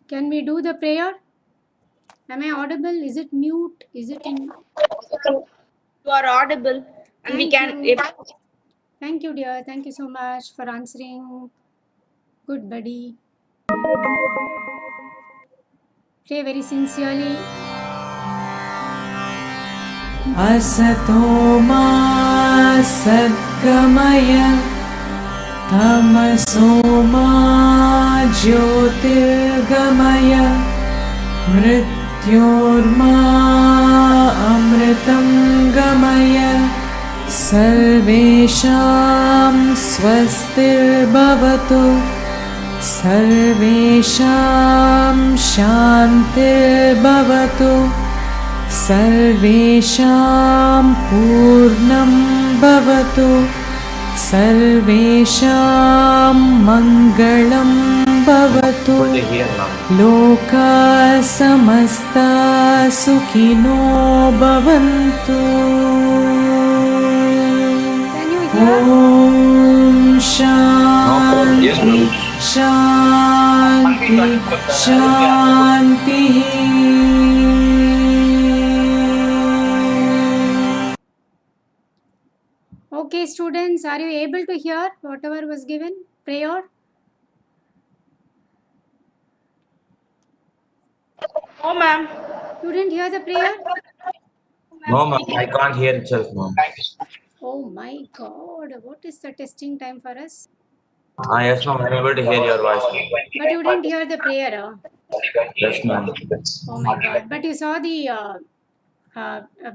Can we do the prayer? Am I audible? Is it mute? Is it in? You are audible, and we Thank can. you. Thank you, dear. Thank you so much for answering. Good buddy. Pray very sincerely. Asato ma sadgamaya tamaso ma jyotirgamaya mrityorma amritam gamaya sarvesham swastir bhavatu sarvesham shantir bhavatu सर्वेषां पूर्णं भवतु सर्वेषां मङ्गलं भवतु लोकाः समस्ताः सुखिनो भवन्तु ॐ शान्ति शान्ति शान्तिः Okay, students, are you able to hear whatever was given? Prayer? No, ma'am. You didn't hear the prayer? No, ma'am, I can't hear itself, ma'am. Oh my God, what is the testing time for us? Yes, ma'am, I'm able to hear your voice. But you didn't hear the prayer, huh? Yes, ma'am. Oh my God, but you saw the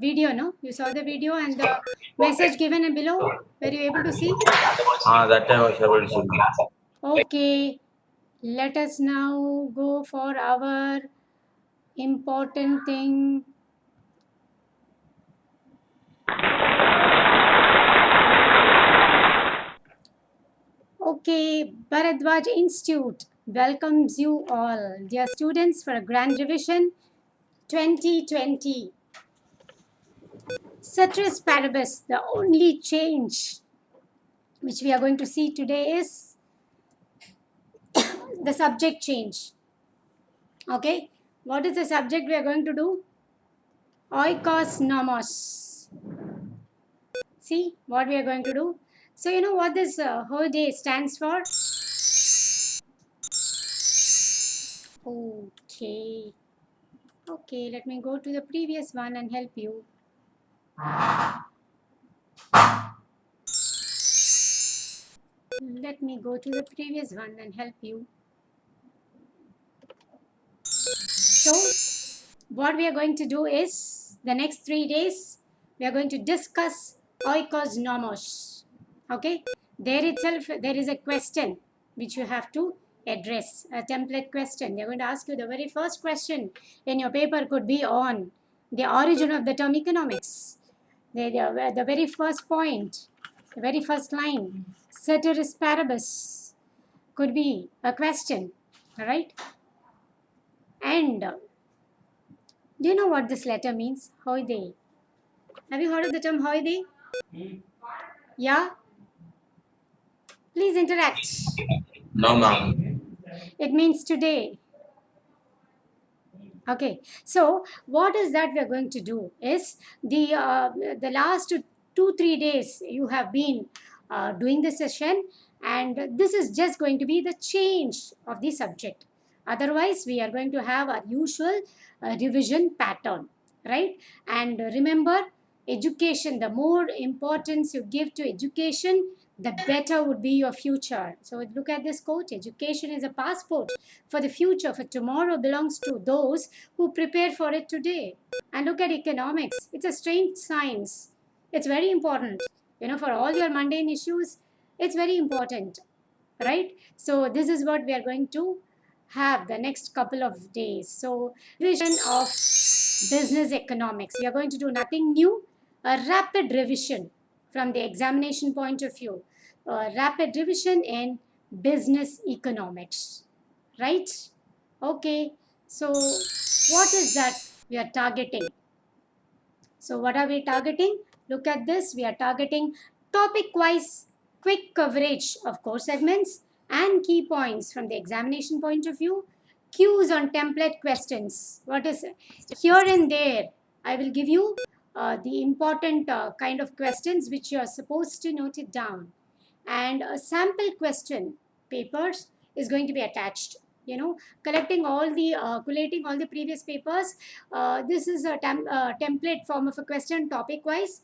video, no? You saw the video and the message given below? Were you able to see? That time I was able to see. Okay, let us now go for our important thing. Okay, Bharadwaj Institute welcomes you all, dear students, for a grand revision 2020. Ceteris paribus, the only change which we are going to see today is the subject change. Okay, what is the subject we are going to do? Oikos nomos. See what we are going to do. So you know what this whole day stands for? Okay. Okay, let me go to the previous one and help you. Let me go to the previous one and help you. So, what we are going to do is, the next 3 days, we are going to discuss oikos nomos. Okay? There itself, there is a question which you have to address, a template question. They're going to ask you the very first question in your paper could be on the origin of the term economics. The very first point, the very first line, ceteris paribus, could be a question. All right? And do you know what this letter means? Hoide. Have you heard of the term hoide? Yeah? Please interact. No, ma'am. It means today. Okay. So what is that we are going to do is the last 2-3 days you have been doing the session, and this is just going to be the change of the subject. Otherwise, we are going to have our usual revision pattern, right? And remember, education, the more importance you give to education, the better would be your future. So look at this quote: education is a passport for the future, for tomorrow belongs to those who prepare for it today. And look at economics. It's a strange science. It's very important. You know, for all your mundane issues, it's very important, right? So this is what we are going to have the next couple of days. So revision of business economics. We are going to do nothing new, a rapid revision from the examination point of view, a rapid revision in business economics, right? Okay, so what is that we are targeting? So what are we targeting? Look at this. We are targeting topic-wise quick coverage of core segments and key points from the examination point of view, cues on template questions. What is here and there? I will give you the important kind of questions which you are supposed to note it down, and a sample question papers is going to be attached. You know, collecting all the collating all the previous papers. This is a template form of a question, topic wise,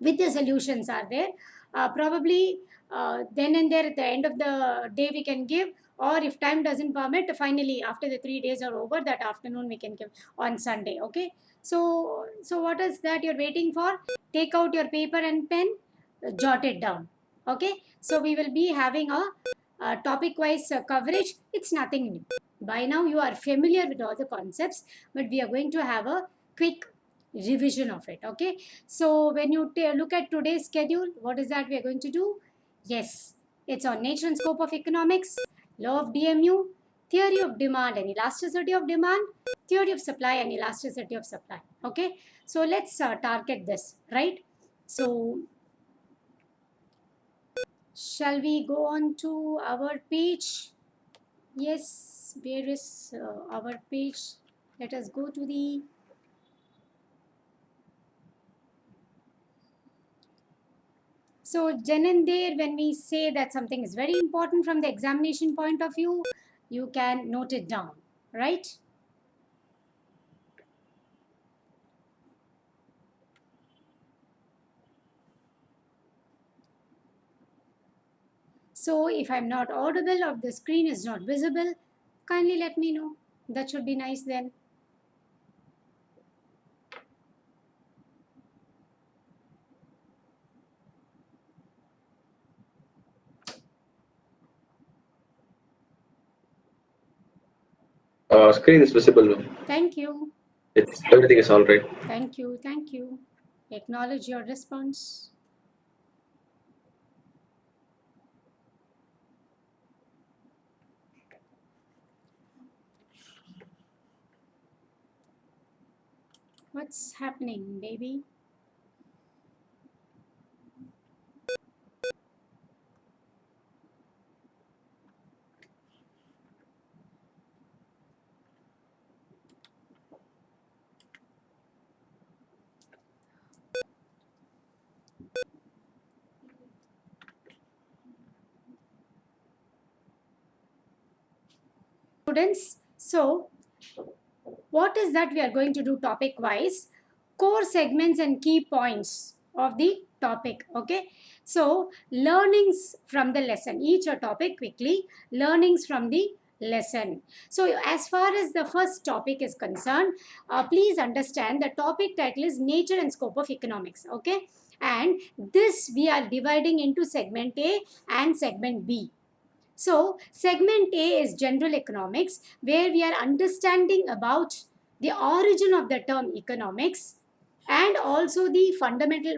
with the solutions are there. Probably then and there at the end of the day we can give, or if time doesn't permit, finally after the 3 days are over, that afternoon we can give on Sunday. Okay, so what is that you're waiting for? Take out your paper and pen, jot it down. Okay, so we will be having a topic wise coverage. It's nothing new. By now you are familiar with all the concepts, but we are going to have a quick revision of it. Okay, so when you look at today's schedule, what is that we are going to do? Yes, it's on nature and scope of economics, law of DMU, theory of demand and elasticity of demand, theory of supply and elasticity of supply. Okay, so let's target this, right? So shall we go on to our page? Yes, where is our page? Let us go to the So, then and there, when we say that something is very important from the examination point of view, you can note it down, right? So, if I'm not audible or the screen is not visible, kindly let me know. That should be nice then. Screen is visible now. Thank you. It's everything is all right. Thank you. Thank you. Acknowledge your response. What's happening, baby? Students, so what is that we are going to do topic wise? Core segments and key points of the topic. Okay, so learnings from the lesson, each a topic quickly, learnings from the lesson. So as far as the first topic is concerned, please understand the topic title is nature and scope of economics. Okay, and this we are dividing into segment A and segment B. So segment A is general economics, where we are understanding about the origin of the term economics and also the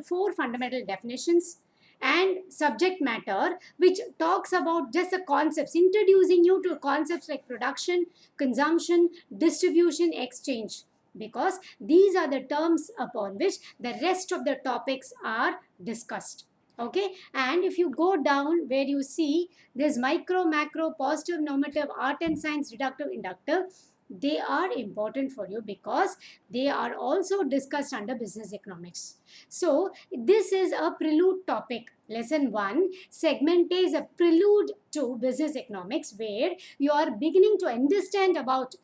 four fundamental definitions and subject matter, which talks about just the concepts, introducing you to concepts like production, consumption, distribution, exchange, because these are the terms upon which the rest of the topics are discussed. Okay, and if you go down where you see this micro, macro, positive, normative, art and science, deductive, inductive, they are important for you because they are also discussed under business economics. So this is a prelude topic. Lesson 1, segment A is a prelude to business economics, where you are beginning to understand about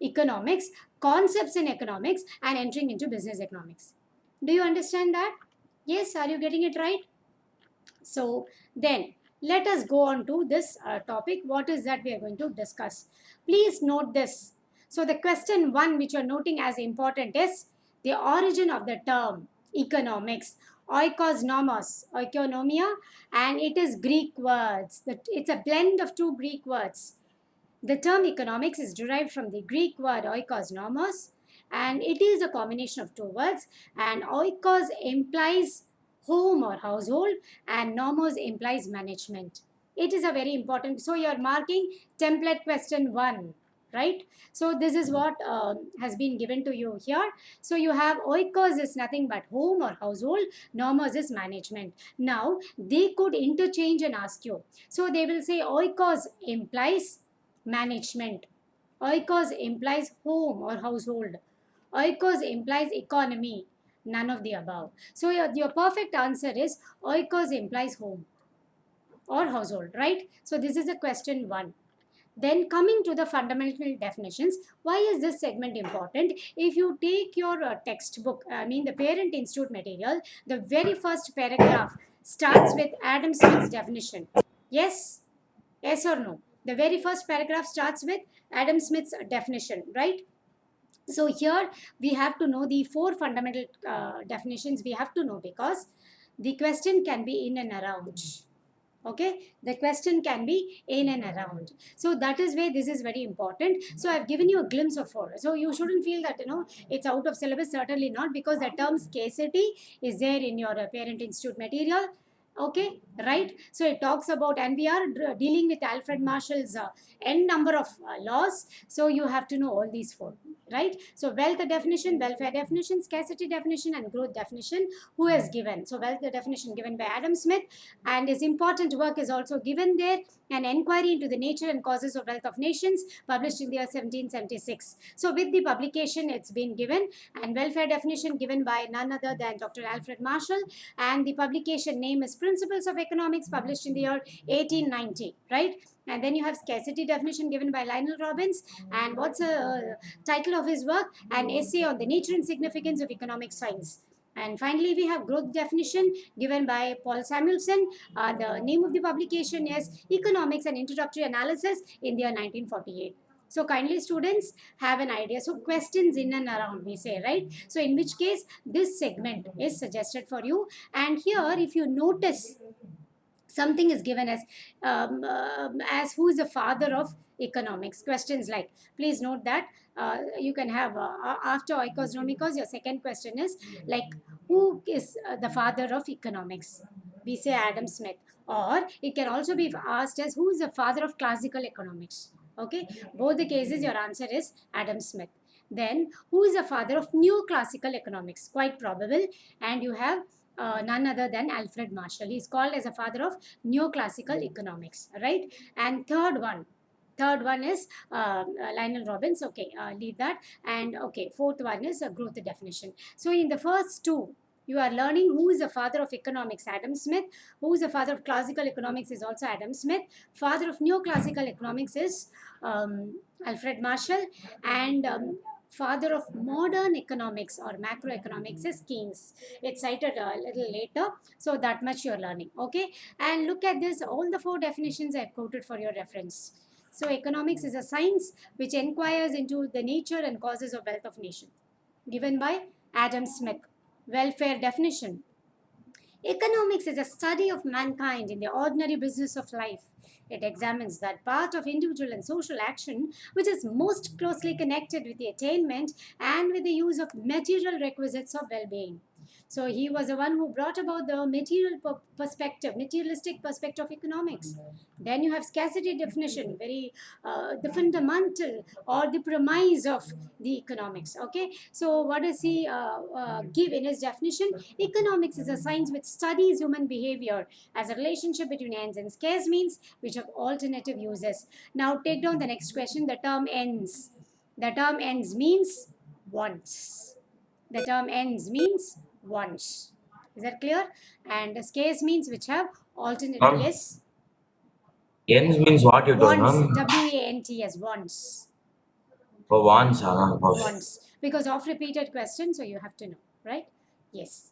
economics, concepts in economics, and entering into business economics. Do you understand that? Yes, are you getting it right? So then let us go on to this topic. What is that we are going to discuss? Please note this. So the question 1 which you are noting as important is the origin of the term economics. Oikos nomos, oikonomia, and it is Greek words. It's a blend of two Greek words. The term economics is derived from the Greek word oikos nomos, and it is a combination of two words, and oikos implies home or household and nomos implies management. It is a very important, so you are marking template question 1, right? So this is what has been given to you here. So you have oikos is nothing but home or household, nomos is management. Now they could interchange and ask you, so they will say oikos implies management, Oikos implies home or household. Oikos implies economy. None of the above. So your perfect answer is oikos implies home or household, right? So this is a question 1. Then coming to the fundamental definitions, why is this segment important? If you take your textbook, I mean the Parent Institute material, the very first paragraph starts with Adam Smith's definition. Yes? Yes or no? The very first paragraph starts with Adam Smith's definition, right? So here we have to know the 4 fundamental definitions we have to know, because the question can be in and around. Okay, the question can be in and around. So that is why this is very important. So I've given you a glimpse of 4. So you shouldn't feel that it's out of syllabus. Certainly not, because the term scarcity is there in your Parent Institute material. Okay, right? So it talks about, and we are dealing with Alfred Marshall's n number of laws. So you have to know all these 4, right? So wealth definition, welfare definition, scarcity definition, and growth definition. Who has given? So wealth definition given by Adam Smith, and his important work is also given there. An Enquiry into the Nature and Causes of Wealth of Nations, published in the year 1776. So with the publication, it's been given, and welfare definition given by none other than Dr. Alfred Marshall, and the publication name is Principles of Economics, published in the year 1890, right? And then you have scarcity definition given by Lionel Robbins, and what's the title of his work? An Essay on the Nature and Significance of Economic Science. And finally, we have growth definition given by Paul Samuelson. The name of the publication is Economics and Introductory Analysis, in the year 1948. So kindly students have an idea. So questions in and around, we say, right? So in which case this segment is suggested for you. And here, if you notice, something is given as who is the father of economics. Questions like, please note that you can have after oikos nomikos, your second question is like, who is the father of economics? We say Adam Smith. Or it can also be asked as, who is the father of classical economics? Okay, both the cases your answer is Adam Smith. Then who is the father of neoclassical economics? Quite probable. And you have none other than Alfred Marshall. He is called as a father of neoclassical economics, right? And third one is Lionel Robbins. Okay, leave that. And okay, fourth one is a growth definition. So in the first 2, you are learning who is the father of economics, Adam Smith. Who is the father of classical economics is also Adam Smith. Father of neoclassical economics is Alfred Marshall. And father of modern economics or macroeconomics is Keynes. It's cited a little later, so that much you're learning. Okay, and look at this, all the 4 definitions I've quoted for your reference. So economics is a science which inquires into the nature and causes of wealth of nations, given by Adam Smith. Welfare definition: economics is a study of mankind in the ordinary business of life. It examines that part of individual and social action which is most closely connected with the attainment and with the use of material requisites of well-being. So he was the one who brought about the materialistic perspective of economics. Then you have scarcity definition, very the fundamental or the premise of the economics. Okay, so what does he give in his definition? Economics is a science which studies human behavior as a relationship between ends and scarce means which have alternative uses. Now take down the next question. The term ends. The term ends means wants. The term ends means wants. Is that clear? And scarce means which have alternative. Yes. Ends means what you told, Wants. ma'am? W-A-N-T-S. Wants. For wants, Wants. Because of repeated question, so you have to know, right? Yes.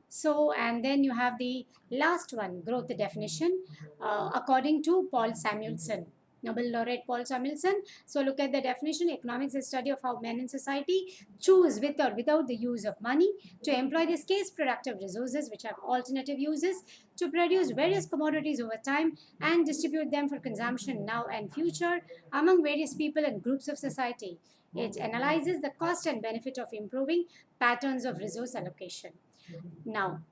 So, and then you have the last one, growth definition, according to Paul Samuelson, Nobel laureate Paul Samuelson. So look at the definition. Economics is study of how men in society choose with or without the use of money to employ the scarce productive resources which have alternative uses to produce various commodities over time and distribute them for consumption now and future among various people and groups of society. It analyzes the cost and benefit of improving patterns of resource allocation. Now,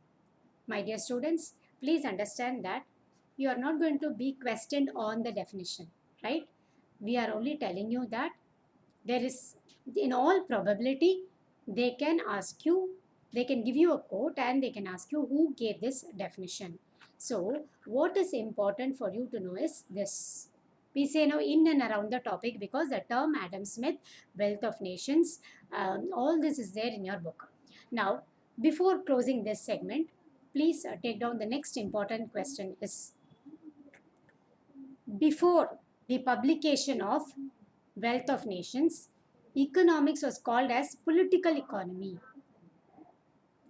my dear students, please understand that you are not going to be questioned on the definition, right? We are only telling you that there is, in all probability, they can ask you, they can give you a quote and they can ask you who gave this definition. So, what is important for you to know is this. we say no in and around the topic, because the term Adam Smith, Wealth of Nations, all this is there in your book. Now, before closing this segment, please take down the next important question is, before the publication of Wealth of Nations, economics was called as political economy.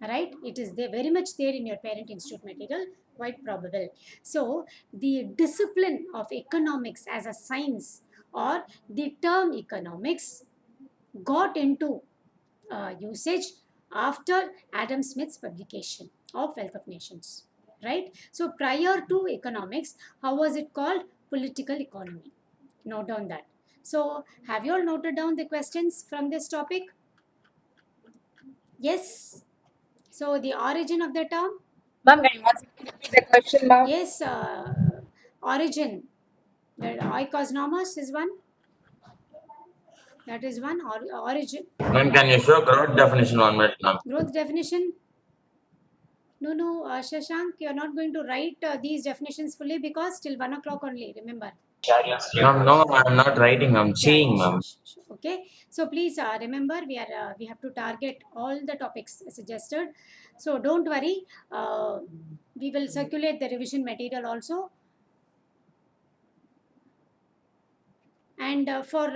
Right? It is there, very much there in your parent institute material, quite probable. So the discipline of economics as a science, or the term economics, got into usage after Adam Smith's publication of Wealth of Nations. Right? So prior to economics, how was it called? Political economy. Note down that. So have you all noted down the questions from this topic? Yes. So the origin of the term? Ma'am, can you once again repeat the question, ma'am? Yes, origin. The oikos nomos is one. That is one. Origin. Ma'am, can you show growth definition 1 minute now? Growth definition. No, Shashank, you are not going to write these definitions fully, because till 1 o'clock only, remember. Ma'am, no, I'm not writing, I'm seeing, ma'am. Okay, so please remember, we have to target all the topics suggested. So don't worry, we will circulate the revision material also. And for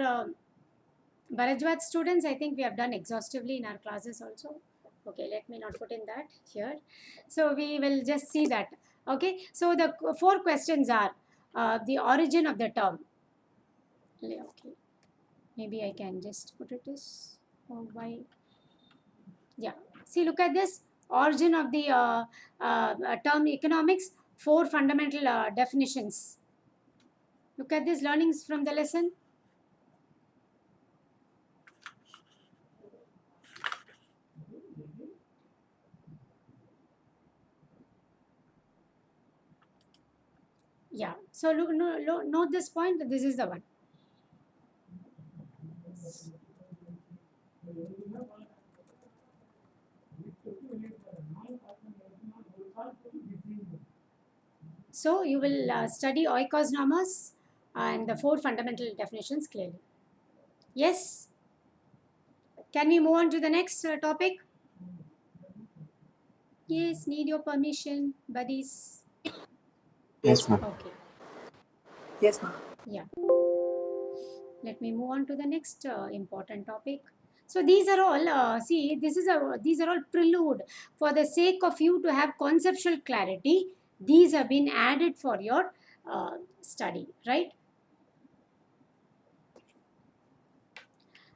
Bharajwat students, I think we have done exhaustively in our classes also. Okay, let me not put in that here. So we will just see that. Okay, so the 4 questions are the origin of the term. Okay, maybe I can just put it as, oh, why? Yeah, see, look at this. Origin of the term economics, 4 fundamental definitions. Look at this, learnings from the lesson. Yeah, so look, note this point, this is the one. So you will study oikos nomos and the 4 fundamental definitions clearly. Yes? Can we move on to the next topic? Yes, need your permission, buddies. Yes, ma'am. Okay. Yes, ma'am. Yeah. Let me move on to the next important topic. So these are all, see, these are all prelude. For the sake of you to have conceptual clarity, these have been added for your study, right?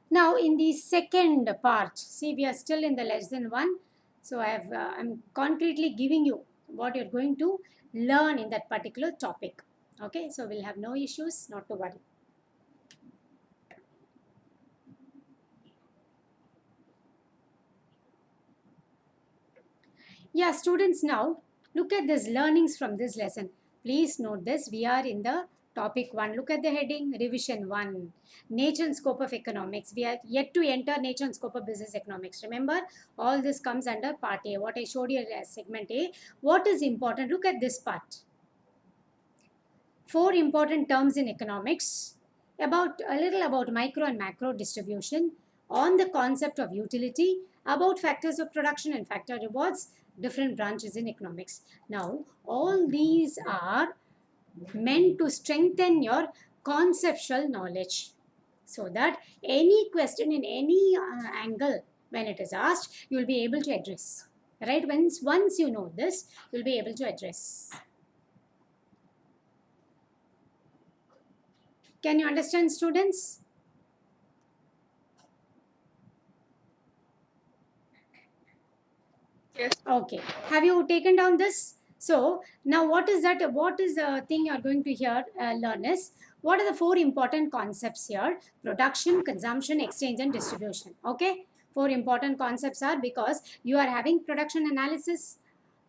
Now in the second part, see, we are still in the lesson 1. So I'm concretely giving you what you're going to learn in that particular topic. Okay, so we'll have no issues, not to worry. Yeah, students, now look at this learnings from this lesson. Please note this, we are in the topic 1. Look at the heading, revision 1, nature and scope of economics. We are yet to enter nature and scope of business economics. Remember, all this comes under part A, what I showed you as segment A. What is important? Look at this part. 4 important terms in economics, about a little about micro and macro distribution, on the concept of utility, about factors of production and factor rewards, different branches in economics. Now, all these are meant to strengthen your conceptual knowledge, so that any question in any angle, when it is asked, you will be able to address. Right? Once you know this, you will be able to address. Can you understand, students? Yes. Okay. Have you taken down this? So now what is that? What is the thing you are going to hear learn is, what are the 4 important concepts here? Production, consumption, exchange and distribution. Okay. 4 important concepts are, because you are having production analysis,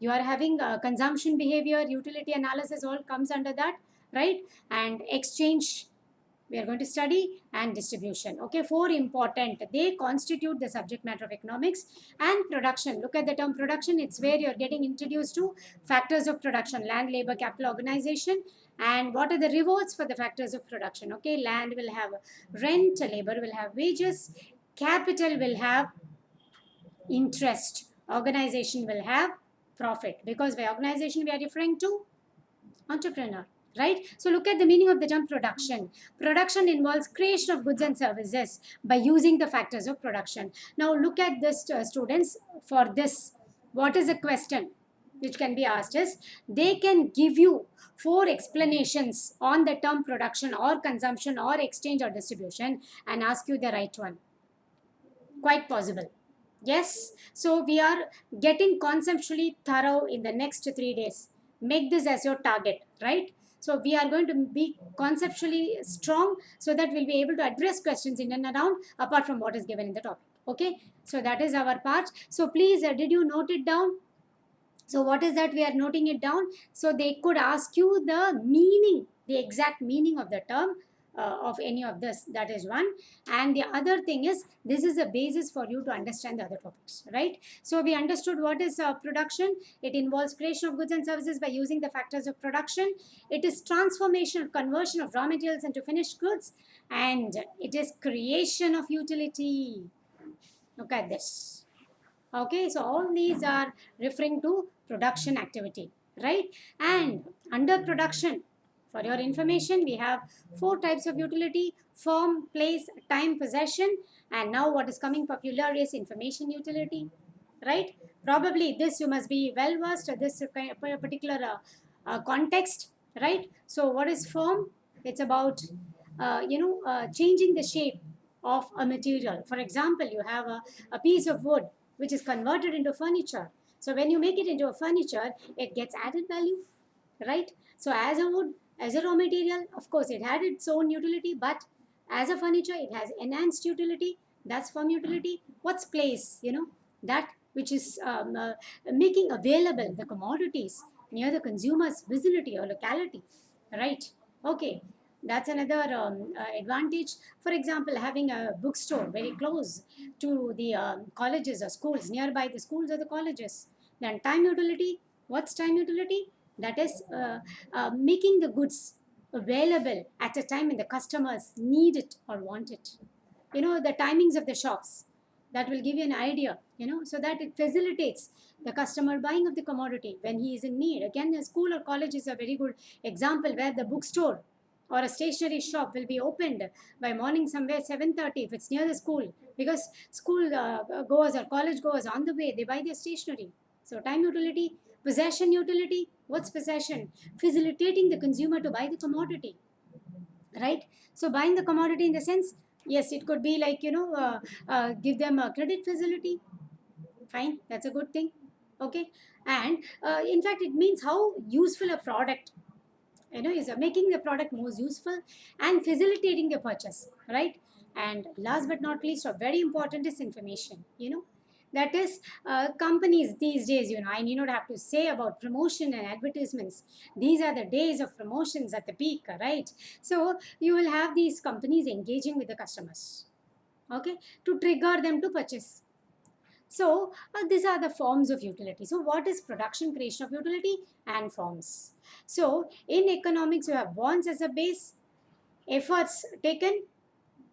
you are having consumption behavior, utility analysis, all comes under that, right? And exchange, we are going to study, and distribution. Okay, 4 important. They constitute the subject matter of economics. And production. Look at the term production. It's where you're getting introduced to factors of production, land, labor, capital, organization, And what are the rewards for the factors of production? Okay, land will have rent, labor will have wages, capital will have interest, organization will have profit, because by organization we are referring to entrepreneur, right? So look at the meaning of the term production. Production involves creation of goods and services by using the factors of production. Now look at this, students. For this, what is the question which can be asked is, they can give you 4 explanations on the term production or consumption or exchange or distribution and ask you the right one. Quite possible. Yes, so we are getting conceptually thorough in the next 3 days. Make this as your target, right? So we are going to be conceptually strong so that we'll be able to address questions in and around apart from what is given in the topic. Okay, so that is our part. So please, did you note it down? So what is that we are noting it down? So they could ask you the meaning, the exact meaning of the term of any of this. That is one. And the other thing is, this is a basis for you to understand the other topics, right? So we understood what is production. It involves creation of goods and services by using the factors of production. It is transformation or conversion of raw materials into finished goods. And it is creation of utility. Look at this. Okay, so all these are referring to production activity, right? And under production, for your information, we have 4 types of utility: form, place, time, possession. And now what is coming popular is information utility, right? Probably this you must be well versed at this particular context, right? So what is form? It's about changing the shape of a material. For example, you have a piece of wood which is converted into furniture. So when you make it into a furniture, it gets added value, right? So as a wood, as a raw material, of course, it had its own utility, but as a furniture, it has enhanced utility. That's form utility. What's place? That which is making available the commodities near the consumer's vicinity or locality, right? Okay, that's another advantage. For example, having a bookstore very close to the colleges or schools, nearby the schools or the colleges. Then time utility. What's time utility? That is making the goods available at a time when the customers need it or want it. The timings of the shops, that will give you an idea, so that it facilitates the customer buying of the commodity when he is in need. Again, the school or college is a very good example, where the bookstore or a stationery shop will be opened by morning somewhere 7:30 if it's near the school, because school goers or college goers on the way, they buy their stationery. So time utility. Possession utility. What's possession? Facilitating the consumer to buy the commodity, right? So buying the commodity in the sense, yes, it could be like, give them a credit facility. Fine, that's a good thing. Okay, and in fact, it means how useful a product, is making the product more useful and facilitating the purchase, right? And last but not least, or very important, is information. That is, companies these days, I need not have to say about promotion and advertisements. These are the days of promotions at the peak, right? So you will have these companies engaging with the customers, okay, to trigger them to purchase. So these are the forms of utility. So what is production, creation of utility, and forms? So in economics, you have wants as a base, efforts taken,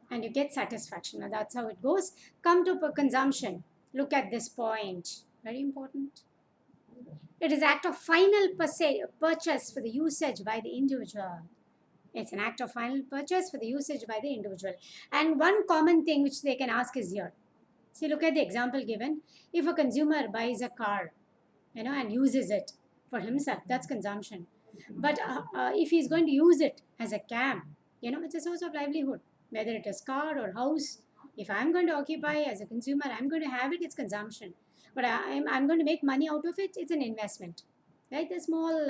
and you get satisfaction. Now that's how it goes. Come to consumption. Look at this point. Very important. It is act of final purchase for the usage by the individual. It's an act of final purchase for the usage by the individual. And one common thing which they can ask is here. See, look at the example given. If a consumer buys a car, and uses it for himself, that's consumption. But if he's going to use it as a cab, it's a source of livelihood, whether it is car or house. If I'm going to occupy as a consumer, I'm going to have it, it's consumption. But I'm going to make money out of it, it's an investment. Right? The small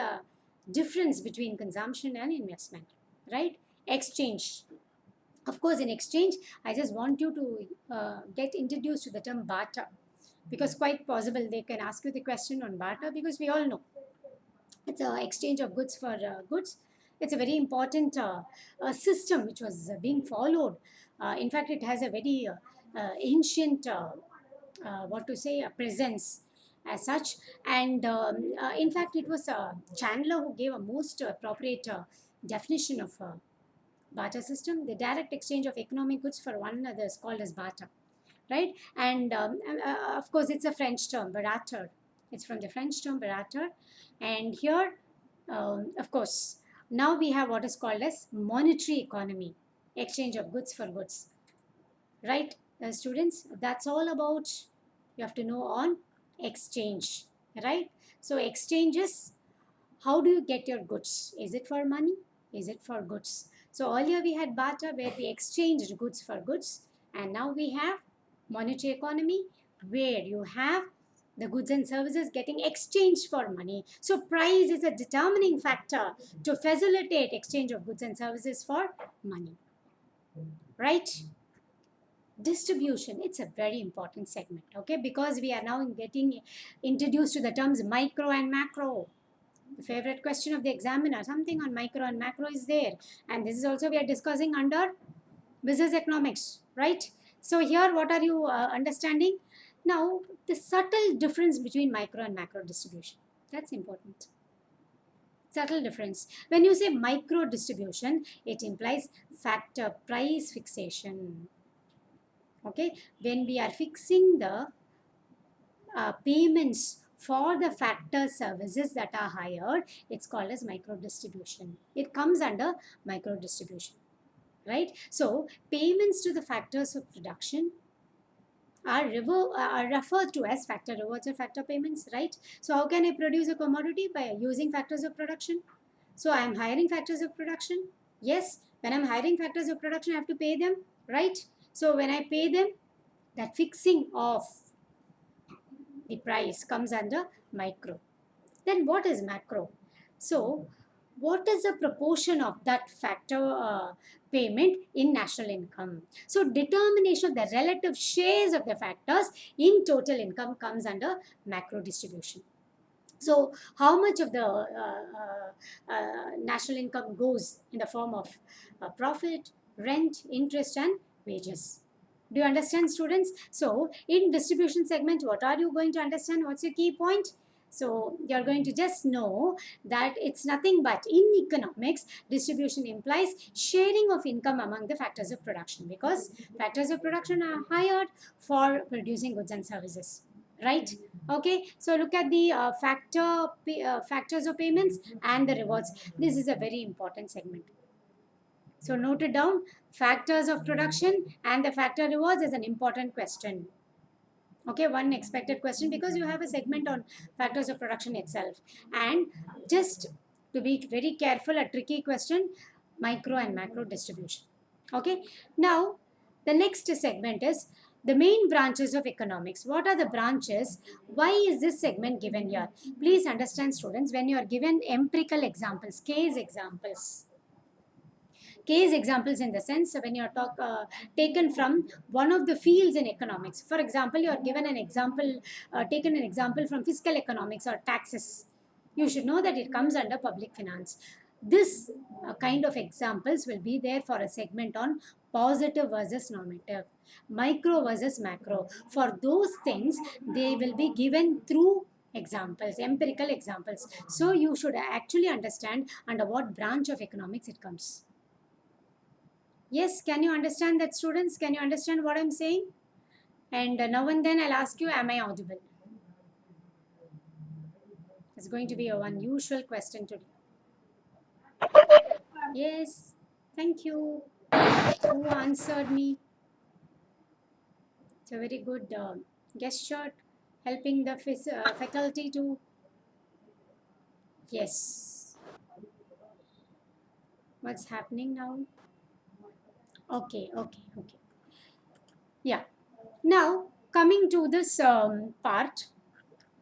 difference between consumption and investment. Right? Exchange. Of course, in exchange, I just want you to get introduced to the term barter. Because quite possible they can ask you the question on barter, because we all know it's an exchange of goods for goods. It's a very important system which was being followed. In fact, it has a very ancient, presence as such. And in fact, it was Chandler who gave a most appropriate definition of barter system. The direct exchange of economic goods for one another is called as barter, right? And of course, it's a French term, barter. It's from the French term barter. And here, of course, now we have what is called as monetary economy, exchange of goods for goods, right? Students, that's all about you have to know on exchange, right? So exchanges, how do you get your goods? Is it for money? Is it for goods? So earlier we had barter where we exchanged goods for goods, and now we have monetary economy where you have the goods and services getting exchanged for money. So price is a determining factor to facilitate exchange of goods and services for money, right? Distribution, it's a very important segment, okay, because we are now getting introduced to the terms micro and macro. The favorite question of the examiner, something on micro and macro is there, and this is also we are discussing under business economics, right? So here what are you understanding now? The subtle difference between micro and macro distribution, that's important. Subtle difference. When you say micro distribution, it implies factor price fixation. Okay, when we are fixing the payments for the factor services that are hired, it's called as micro distribution. It comes under micro distribution, right? So payments to the factors of production are referred to as factor rewards or factor payments, right? So how can I produce a commodity? By using factors of production. So I am hiring factors of production. Yes, when I'm hiring factors of production, I have to pay them, right? So when I pay them, that fixing of the price comes under micro. Then what is macro? So what is the proportion of that factor payment in national income? So determination of the relative shares of the factors in total income comes under macro distribution. So how much of the national income goes in the form of profit, rent, interest and wages? Do you understand, students? So in distribution segment, what are you going to understand? What's your key point? So you're going to just know that it's nothing but in economics, distribution implies sharing of income among the factors of production, because factors of production are hired for producing goods and services, right? Okay, so look at the factors of payments and the rewards. This is a very important segment. So note it down, factors of production and the factor rewards is an important question. Okay, one expected question, because you have a segment on factors of production itself. And just to be very careful, a tricky question, micro and macro distribution. Okay, now the next segment is the main branches of economics. What are the branches? Why is this segment given here? Please understand, students, when you are given empirical examples, case examples in the sense when you are taken from one of the fields in economics. For example, you are given an example, taken an example from fiscal economics or taxes. You should know that it comes under public finance. This kind of examples will be there for a segment on positive versus normative, micro versus macro. For those things, they will be given through examples, empirical examples. So you should actually understand under what branch of economics it comes. Yes, can you understand that, students? Can you understand what I'm saying? And now and then I'll ask you, am I audible? It's going to be a unusual question today. Yes, thank you. Who answered me? It's a very good gesture, helping the faculty to... Yes. What's happening now? Okay. Yeah. Now coming to this part,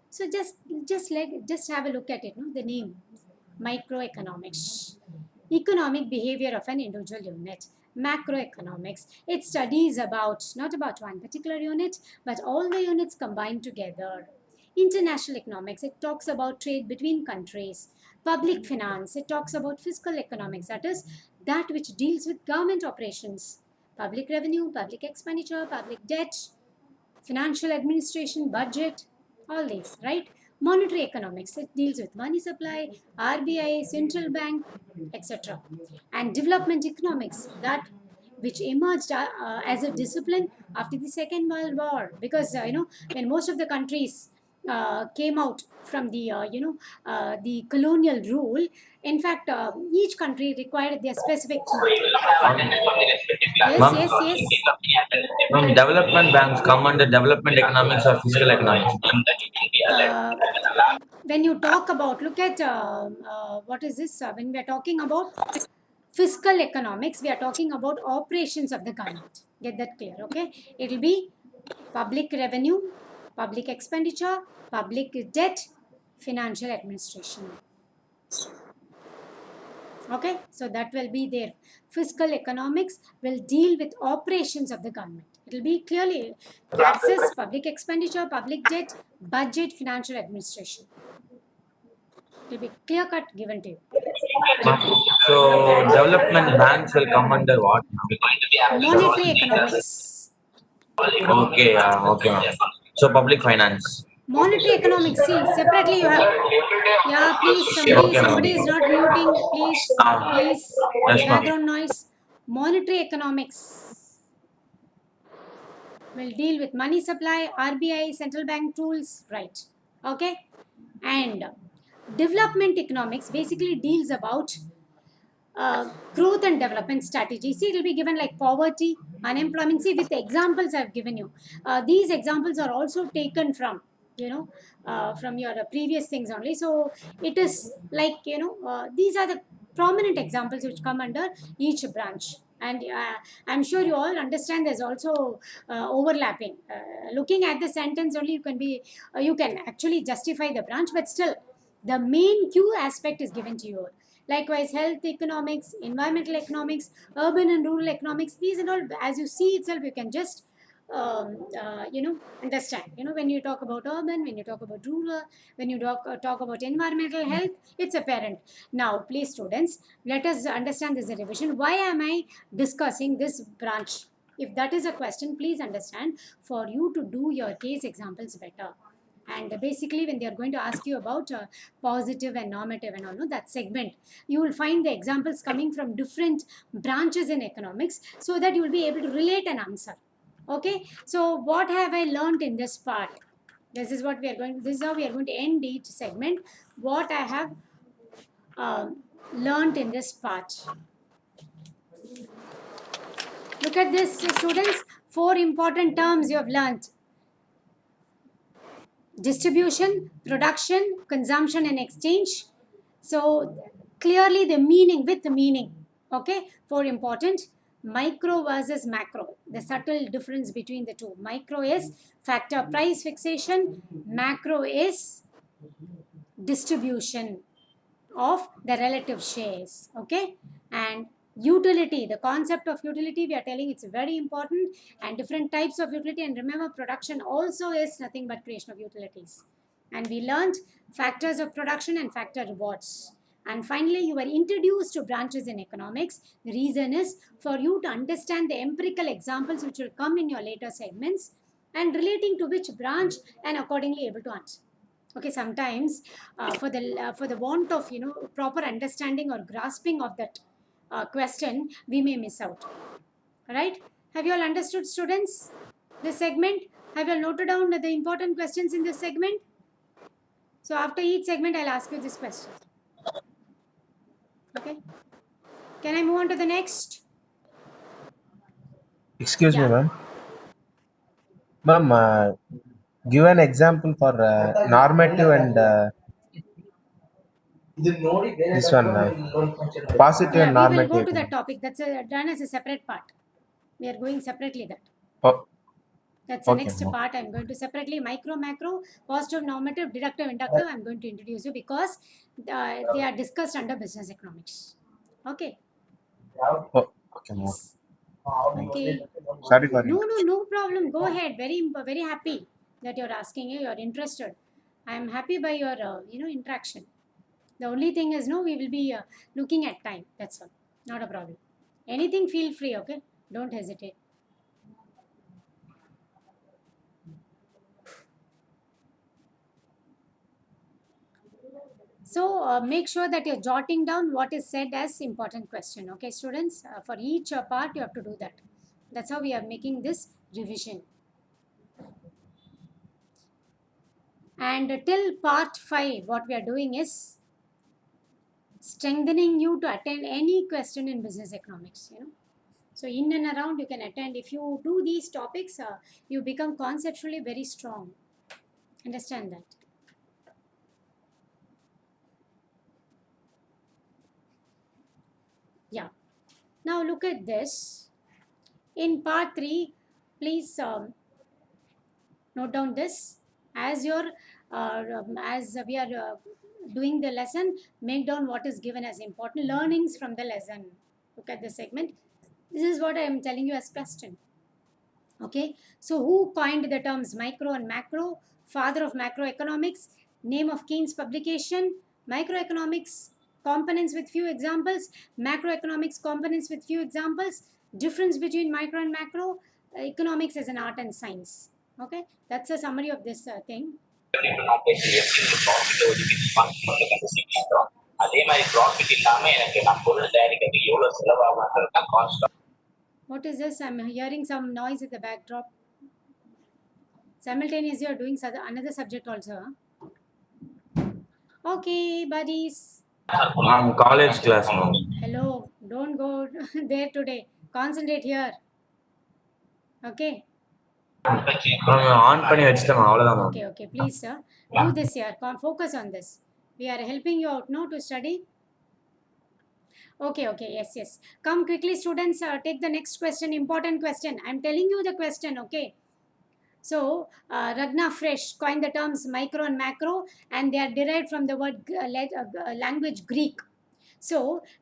so just have a look at it. No, the name, microeconomics, economic behavior of an individual unit. Macroeconomics, it studies about not about one particular unit, but all the units combined together. International economics, it talks about trade between countries. Public finance, it talks about fiscal economics, that is that which deals with government operations, public revenue, public expenditure, public debt, financial administration, budget, all these, right? Monetary economics, it deals with money supply, RBI, central bank, etc. And development economics, that which emerged as a discipline after the Second World War, because when most of the countries came out from the the colonial rule. In fact, each country required their specific. Yes, Ma'am, yes, yes. ma'am, development banks come under development economics or fiscal economics. Uh, when you talk about, look at what is this? When we are talking about fiscal economics, we are talking about operations of the government. Get that clear, okay? It will be public revenue, public expenditure, public debt, financial administration. Okay, so that will be there. Fiscal economics will deal with operations of the government. It will be clearly taxes, public expenditure, public debt, budget, financial administration. It will be clear cut given to you. Ma'am, so development banks will come under what? Monetary economics. Okay, okay, ma'am. So public finance. Monetary economics. See, separately you have. Yeah, please. Okay, Somebody is ma'am. not muting. Please, Ah, please. yes, ma'am. Background noise. Monetary economics will deal with money supply, RBI, central bank tools, right? Okay, and development economics basically deals about growth and development strategy. See, it will be given like poverty, unemployment. See, with the examples I've given you, these examples are also taken from from your previous things only. So it is like these are the prominent examples which come under each branch. And I'm sure you all understand there's also overlapping. Looking at the sentence only, you can actually justify the branch, but still the main Q aspect is given to you. Likewise, health economics, environmental economics, urban and rural economics, these and all, as you see itself, you can just understand. When you talk about urban, when you talk about rural, when you talk about environmental health, it's apparent. Now, please, students, let us understand this revision. Why am I discussing this branch? If that is a question, please understand, for you to do your case examples better. And basically, when they are going to ask you about positive and normative and all, no, that segment, you will find the examples coming from different branches in economics, so that you will be able to relate an answer. Okay, so what have I learned in this part? This is what we are going. This is how we are going to end each segment. What I have learned in this part. Look at this, students. 4 important terms you have learned: distribution, production, consumption, and exchange. So clearly the meaning, with the meaning. Okay, 4 important. Micro versus macro, the subtle difference between the two. Micro is factor price fixation, macro is distribution of the relative shares. Okay, and utility, the concept of utility, we are telling it's very important, and different types of utility. And remember, production also is nothing but creation of utilities. And we learned factors of production and factor rewards. And finally, you were introduced to branches in economics. The reason is for you to understand the empirical examples which will come in your later segments, and relating to which branch, and accordingly able to answer. Okay, sometimes for the want of proper understanding or grasping of that question, we may miss out. Right? Have you all understood, students, this segment? Have you all noted down the important questions in this segment? So after each segment, I'll ask you this question. Okay, can I move on to the next? Excuse me, Yeah. ma'am. Ma'am, give an example for normative and this one, positive Yeah, and we will go normative. to that topic. That's done as a separate part. We are going separately that. Oh, That's the okay, next ma'am. part. I'm going to separately micro, macro, positive, normative, deductive, inductive. I'm going to introduce you because they are discussed under business economics. Okay. Oh, okay, ma'am. Yes. Okay. Sorry for No, it. no problem. Go ahead. Very happy that you're asking. You're interested. I'm happy by your interaction. The only thing is, no, we will be looking at time. That's all. Not a problem. Anything, feel free. Okay. Don't hesitate. So make sure that you're jotting down what is said as important question. Okay, students, for each part you have to do that. That's how we are making this revision. And till part 5, what we are doing is strengthening you to attend any question in business economics, you know. So in and around you can attend. If you do these topics, you become conceptually very strong. Understand that. Yeah. Now look at this. In part 3, please note down this. As we are doing the lesson, make down what is given as important learnings from the lesson. Look at the segment. This is what I am telling you as question. Okay, so who coined the terms micro and macro? Father of macroeconomics. Name of Keynes publication. Microeconomics components with few examples. Macroeconomics components with few examples. Difference between micro and macro. Economics as an art and science. Okay, that's a summary of this thing. What is this? I'm hearing some noise in the backdrop. Simultaneously, you're doing another subject also. Huh? Okay, buddies. College class, ma'am. Hello, don't go there today. Concentrate here. Okay. On பண்ணி வச்சிட்டேன் அவ்வளவுதான் ma'am. Okay, please, sir. Do this here. Focus on this. We are helping you out now to study. Okay, yes. Come quickly, students. Take the next question. Important question. I'm telling you the question, okay? So, Ragnar Fresh coined the terms micro and macro, and they are derived from the word language Greek. So,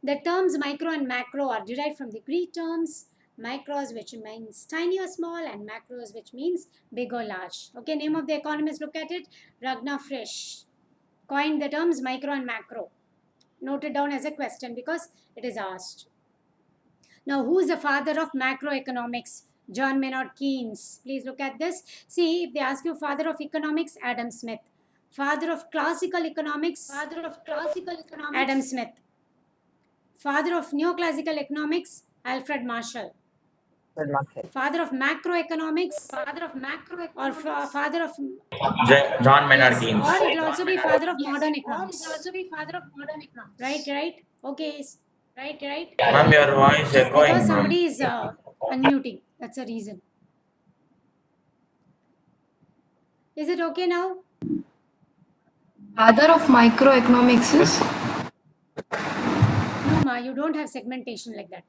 the terms micro and macro are derived from the Greek terms micros, which means tiny or small, and macros, which means big or large. Okay, name of the economist, look at it. Ragnar Fresh coined the terms micro and macro. Note it down as a question because it is asked. Now, who is the father of macroeconomics? John Maynard Keynes. Please look at this. See, if they ask you father of economics, Adam Smith. Father of classical economics, Adam Smith. Father of neoclassical economics, Alfred Marshall. Father of macroeconomics, or father of John Maynard Keynes. or it will also be father of modern economics. Right. Okay. Right. Ma'am, your voice echoing, Because ma'am. somebody is unmuting. That's the reason. Is it okay now? Father of microeconomics is No, ma, you don't have segmentation like that.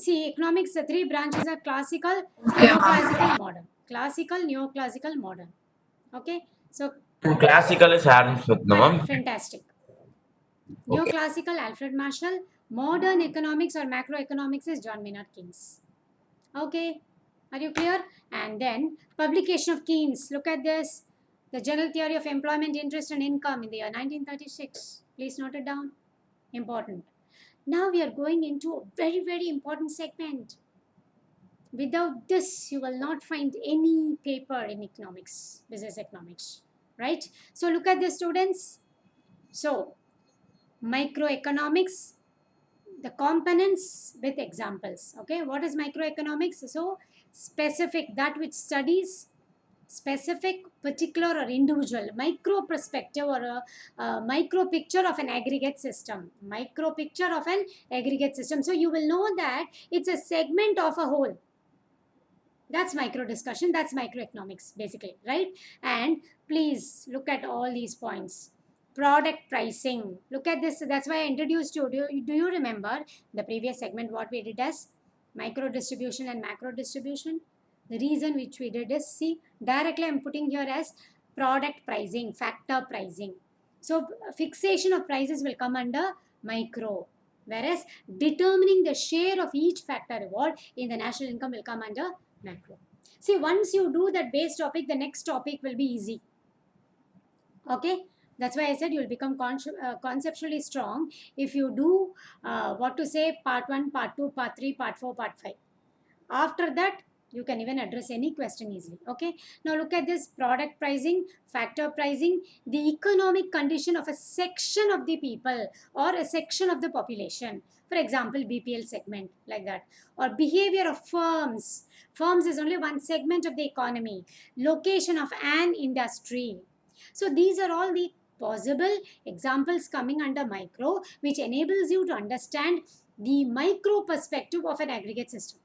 See, economics, the 3 branches are classical, neoclassical, modern. Classical, neoclassical, modern. Okay, so Classical is Adam Smith, no, ma'am. fantastic. Neoclassical, Alfred Marshall. Modern economics or macroeconomics is John Maynard Keynes. Okay, are you clear? And then publication of Keynes. Look at this. The General Theory of Employment, Interest and Income in the year 1936. Please note it down. Important. Now we are going into a very, very important segment. Without this, you will not find any paper in economics, business economics, right? So look at this, students. So, microeconomics, the components with examples. Okay, what is microeconomics? So, specific, that which studies specific, particular or individual, micro perspective or a micro picture of an aggregate system. Micro picture of an aggregate system. So you will know that it's a segment of a whole. That's micro discussion. That's microeconomics basically, right? And please look at all these points. Product pricing. Look at this. That's why I introduced you. Do you remember the previous segment what we did as micro distribution and macro distribution? The reason which we did is, see, directly I'm putting here as product pricing, factor pricing. So fixation of prices will come under micro, whereas determining the share of each factor reward in the national income will come under macro. See, once you do that base topic, the next topic will be easy. Okay, that's why I said you will become conceptually strong if you do part 1, part 2, part 3, part 4, part 5. After that, You can even address any question easily. Okay. Now look at this: product pricing, factor pricing, the economic condition of a section of the people or a section of the population. For example, BPL segment, like that. Or behavior of firms. Firms is only one segment of the economy. Location of an industry. So these are all the possible examples coming under micro, which enables you to understand the micro perspective of an aggregate system.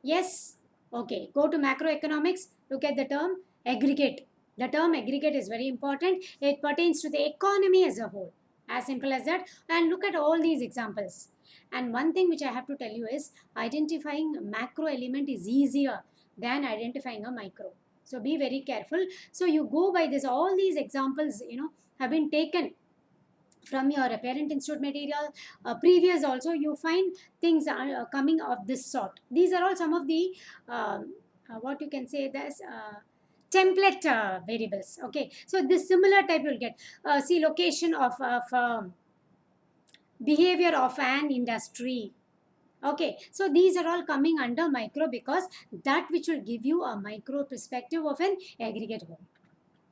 Yes? Okay. Go to macroeconomics. Look at the term aggregate. The term aggregate is very important. It pertains to the economy as a whole. As simple as that. And look at all these examples. And one thing which I have to tell you is identifying macro element is easier than identifying a micro. So be very careful. So you go by this. All these examples, have been taken from your parent institute material. Previous also you find things are coming of this sort. These are all some of the what you can say this template variables. Okay, so this similar type you'll get. See, location of firm, behavior of an industry. Okay, so these are all coming under micro because that which will give you a micro perspective of an aggregate whole.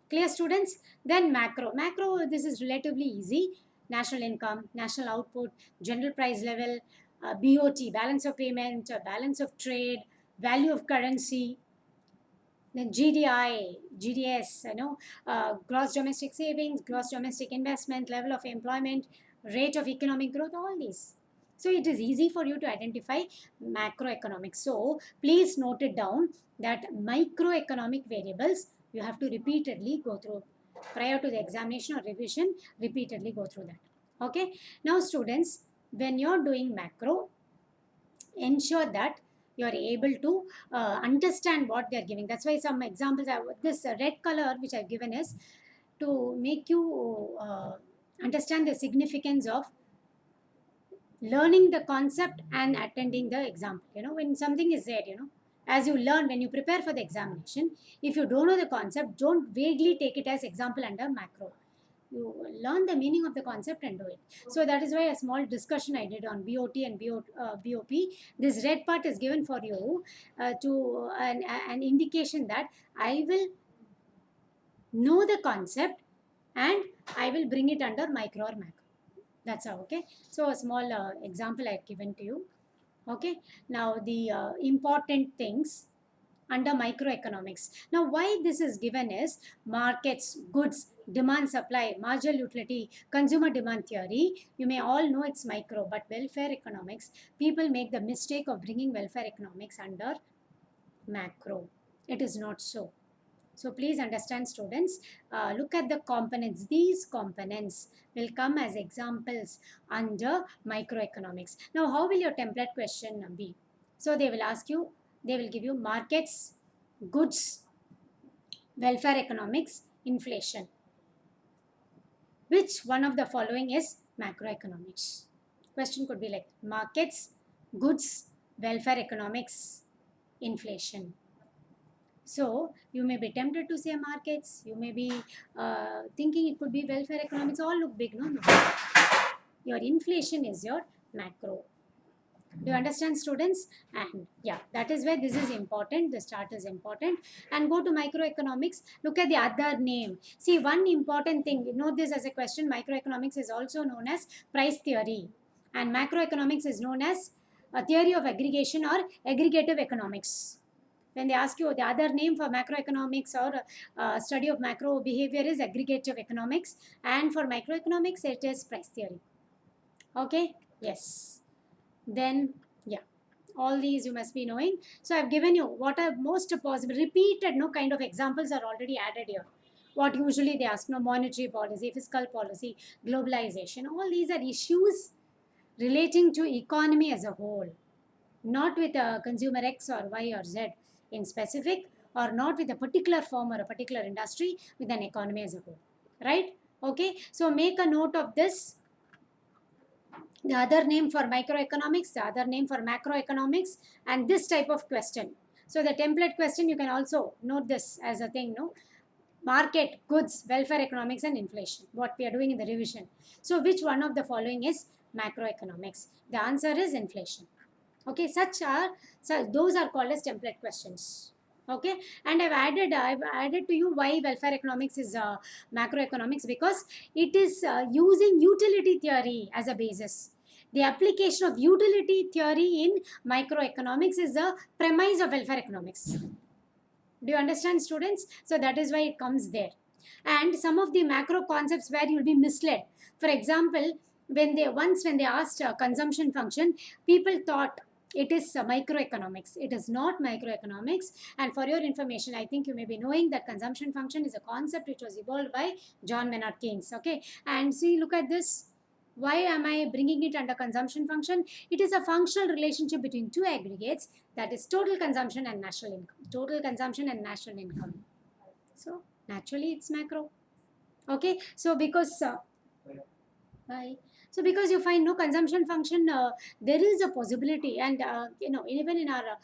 Clear, students? Then macro. Macro, this is relatively easy. National income, national output, general price level, BOT, balance of payment, balance of trade, value of currency, then GDI, GDS, gross domestic savings, gross domestic investment, level of employment, rate of economic growth, all these. So it is easy for you to identify macroeconomics. So please note it down that microeconomic variables you have to repeatedly go through prior to the examination or revision. Repeatedly go through that. Okay. Now students, when you're doing macro, ensure that you're able to understand what they're giving. That's why some examples this red color which I've given is to make you understand the significance of learning the concept and attending the example. When something is there, as you learn, when you prepare for the examination, if you don't know the concept, don't vaguely take it as example under macro. You learn the meaning of the concept and do it. So that is why a small discussion I did on BOT and BOP. This red part is given for you to an indication that I will know the concept and I will bring it under micro or macro. That's how. Okay. So a small example I've given to you. Okay. Now the important things under microeconomics. Now why this is given is markets, goods, demand, supply, marginal utility, consumer demand theory. You may all know it's micro, but welfare economics, people make the mistake of bringing welfare economics under macro. It is not so. So please understand, students, look at the components. These components will come as examples under microeconomics. Now, how will your template question be? So they will ask you, they will give you markets, goods, welfare economics, inflation. Which one of the following is macroeconomics? Question could be like markets, goods, welfare economics, inflation. So you may be tempted to say markets, you may be thinking it could be welfare economics, all look big, no? Your inflation is your macro. Do you understand, students? And yeah, that is where this is important. The start is important. And go to microeconomics. Look at the other name. See, one important thing, note this as a question. Microeconomics is also known as price theory. And macroeconomics is known as a theory of aggregation or aggregative economics. When they ask you the other name for macroeconomics or study of macro behavior is aggregative economics. And for microeconomics, it is price theory. Okay? Yes. Then, yeah, all these you must be knowing. So I've given you what are most possible, repeated, kind of examples are already added here. What usually they ask, monetary policy, fiscal policy, globalization, all these are issues relating to economy as a whole, not with a consumer X or Y or Z in specific, or not with a particular firm or a particular industry, with an economy as a whole, right? Okay, so make a note of this. The other name for microeconomics, the other name for macroeconomics, and this type of question. So the template question, you can also note this as a thing, market, goods, welfare economics, and inflation, what we are doing in the revision. So which one of the following is macroeconomics? The answer is inflation. Okay, so those are called as template questions. Okay, and I've added to you why welfare economics is macroeconomics, because it is using utility theory as a basis. The application of utility theory in microeconomics is the premise of welfare economics. Do you understand, students? So that is why it comes there. And some of the macro concepts where you'll be misled. For example, when they asked consumption function, people thought it is microeconomics. It is not microeconomics. And for your information, I think you may be knowing that consumption function is a concept which was evolved by John Maynard Keynes. Okay, and see, look at this. Why am I bringing it under consumption function? It is a functional relationship between two aggregates, that is total consumption and national income. Total consumption and national income. So naturally it's macro. Okay, so because because you find no consumption function, there is a possibility, and even in our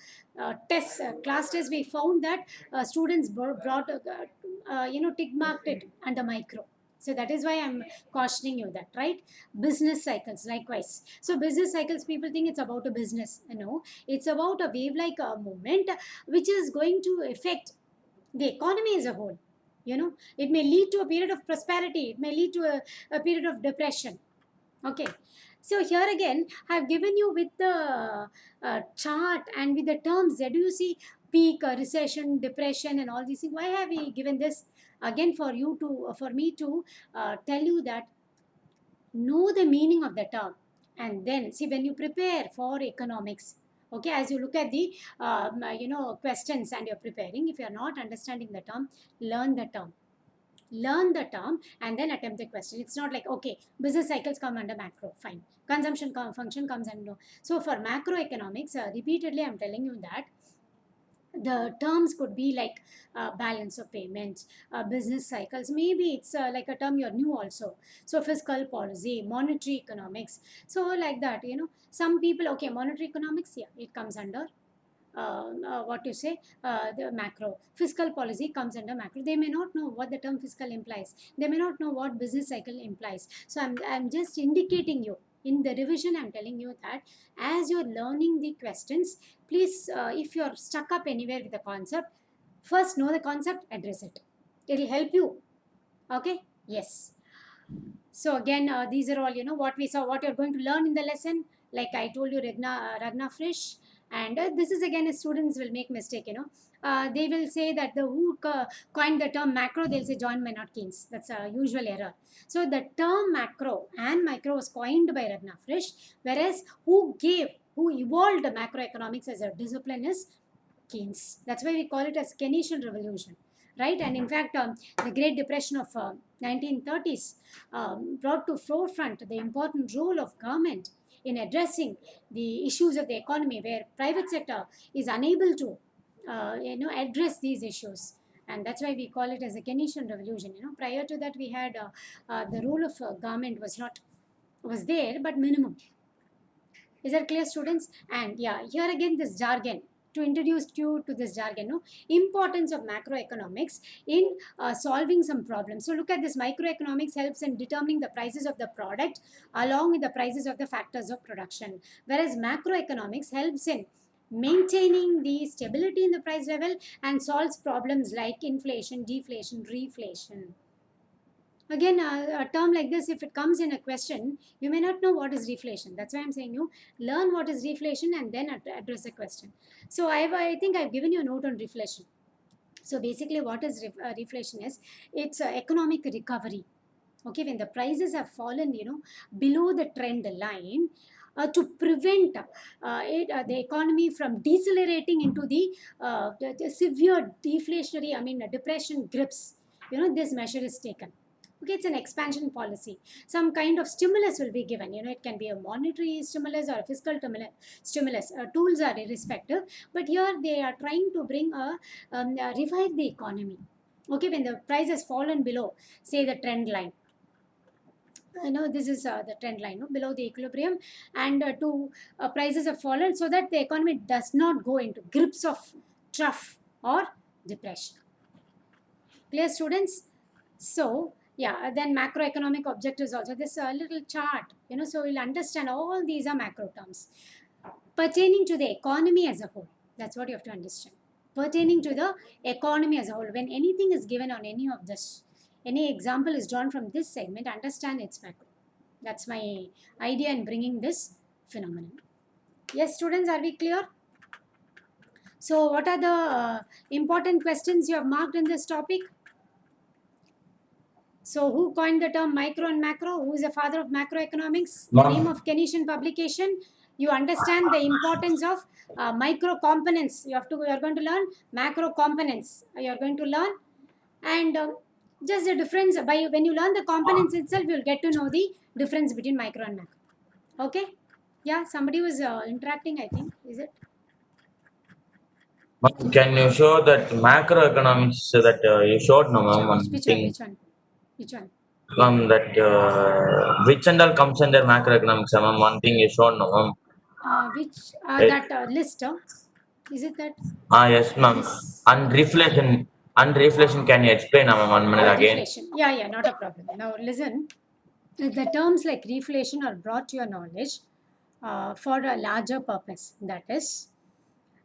class test, we found that students brought tick marked it under micro. So that is why I'm cautioning you that, right? Business cycles, likewise. So business cycles, people think it's about a business. No, it's about a wave-like movement which is going to affect the economy as a whole. It may lead to a period of prosperity. It may lead to a period of depression. Okay. So here again, I have given you with the chart and with the terms. There do you see peak, recession, depression, and all these things? Why have we given this? Again, for me to tell you that know the meaning of the term, and then see when you prepare for economics. Okay, as you look at the questions and you're preparing, if you're not understanding the term, learn the term. Learn the term and then attempt the question. It's not like, okay, business cycles come under macro, fine. Consumption function comes under. So for macroeconomics, repeatedly I'm telling you that the terms could be like balance of payments, business cycles. Maybe it's like a term you're new also. So fiscal policy, monetary economics. So like that, some people, okay, monetary economics, yeah, it comes under the macro. Fiscal policy comes under macro. They may not know what the term fiscal implies. They may not know what business cycle implies. So I'm just indicating you. In the revision, I'm telling you that as you're learning the questions, please, if you're stuck up anywhere with the concept, first know the concept, address it. It'll help you. Okay? Yes. So again, these are all, what we saw, what you're going to learn in the lesson. Like I told you, Ragnar Frisch. And this is again, students will make mistake, they will say that who coined the term macro, they'll say John Maynard Keynes. That's a usual error. So the term macro and micro was coined by Ragnar Frisch, whereas who evolved macroeconomics as a discipline is Keynes. That's why we call it as Keynesian revolution, right? And in fact, the Great Depression of 1930s brought to forefront the important role of government in addressing the issues of the economy, where private sector is unable to address these issues. And that's why we call it as a Keynesian revolution. Prior to that, we had the role of government was there, but minimum. Is that clear, students? And yeah, here again, this jargon, to introduce you to this jargon, importance of macroeconomics in solving some problems. So look at this, microeconomics helps in determining the prices of the product along with the prices of the factors of production, whereas macroeconomics helps in maintaining the stability in the price level and solves problems like inflation, deflation, reflation. Again, a term like this, if it comes in a question, you may not know what is reflation. That's why I'm saying you learn what is reflation and then address the question. So I think I've given you a note on reflation. So basically what is reflation is, it's economic recovery. Okay, when the prices have fallen, below the trend line, to prevent the economy from decelerating into the severe deflationary, depression grips. This measure is taken. Okay, it's an expansion policy. Some kind of stimulus will be given. It can be a monetary stimulus or a fiscal stimulus. Tools are irrespective, but here they are trying to bring revive the economy. Okay, when the price has fallen below, say, the trend line. This is the trend line, below the equilibrium, and prices have fallen, so that the economy does not go into grips of trough or depression. Clear, students? So yeah, then macroeconomic objectives also. This little chart, so you'll understand all these are macro terms. pertaining to the economy as a whole. That's what you have to understand. Pertaining to the economy as a whole. When anything is given on any of this, any example is drawn from this segment, understand its macro. That's my idea in bringing this phenomenon. Yes, students, are we clear? So, what are the important questions you have marked in this topic? So, who coined the term micro and macro? Who is the father of macroeconomics? The name of Keynesian publication. You understand the importance of micro components. You are going to learn macro components. You are going to learn, and just the difference by when you learn the components itself, you will get to know the difference between micro and macro. Okay? Yeah, somebody was interacting. I think, is it? Ma'am, can you show that macroeconomics that you showed, no, ma'am, one Which thing? one? Which one? That which and all comes under macroeconomics, ma'am. One thing you showed, no, ma'am. Which It- that list? Is it that? Yes, ma'am. This And reflation, can you explain, ma'am, 1 minute again? reflation. Yeah, not a problem. Now listen, the terms like reflation are brought to your knowledge for a larger purpose. That is,